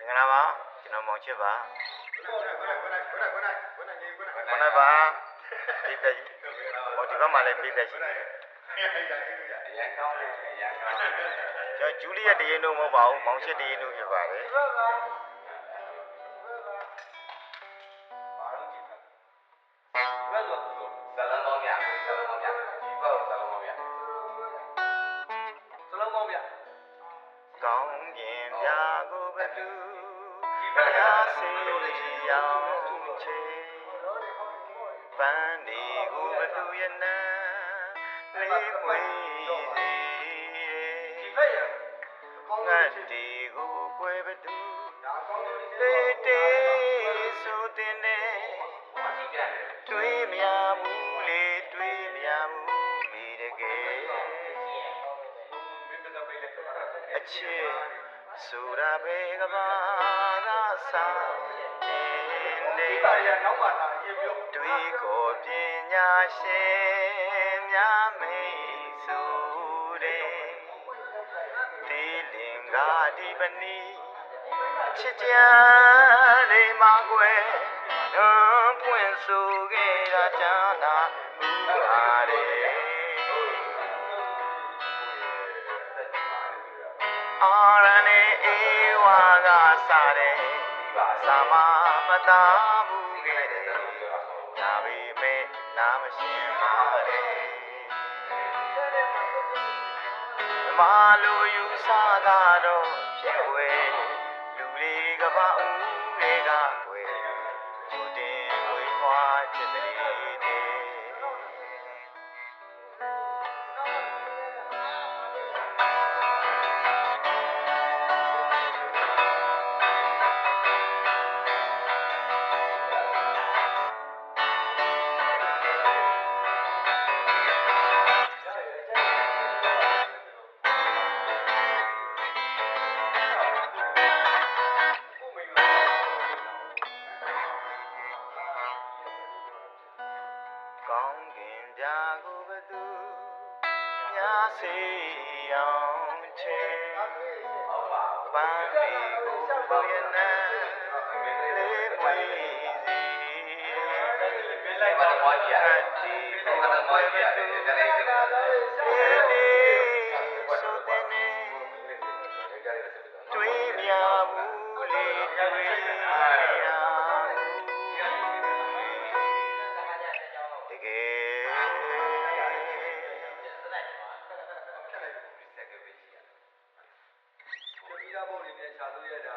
င်္ဂလာပါကျွန်တော်မောင်ချစ်ပါခဏပါပြည်သက်ကြီးဟောဒီဘက်မှာလည်းပြည်သက်ရှိတယ်ရန်ကောင်းတယ်ရန်ကောင်းကျွန်တော်ဂျူလီယက်တရင်တို့မဟုတ်ပါဘူးမောင်ချစ်တရင်တို့ဖြစ်ပါတယ်ကောင်းကင်ပြာကိုဘသူရာစေရောင်ချေပန်းဒီကိုဘသူရဲ့နံလေးမွေစီငတ်ဒီကိုကွယ်ဘသူလေးတေးဆိုတဲ့နဲ့တွေးမြမှုလေတွေးမြမှုလေတကယ်အချစ်ဆိုတာပဲကဘာကစားနေတွေးကိုပညာရှင်များမိတ်ဆိုတဲ့ဒီလင်္ကာဒီပနီချစ်ကြလေးမကွယ်ပွင့်ဆိုခဲ့တာကြားနာဘူးပါတယ်အာရနေအေဝါကစားတယ်စာမမသားဘူးခဲ့တယ်နာပေမဲ့နာမရှင်ပါတယ်မလိုယူစားကတော့ဖြစ်ွယ်လူတွေကပါဦးတွေကွယ်ဘုတင်ဝေးခွာချစ်တဲ့ကောင်းကင်ပြာကိုဘသူများစေအောင်ချေပန်းဒီကိုဘုရားနာလေးမွေစီလိုက်ပါတော့ကြီးရတယ်ဒီကိုဘွယ်ဘသူလေးတေးဆိုတဲ့နဲ့တွေးမြမှုလေးတွေးမြတကယ်ဒီကဘုံတွေနဲ့ခြားလို့ရတာ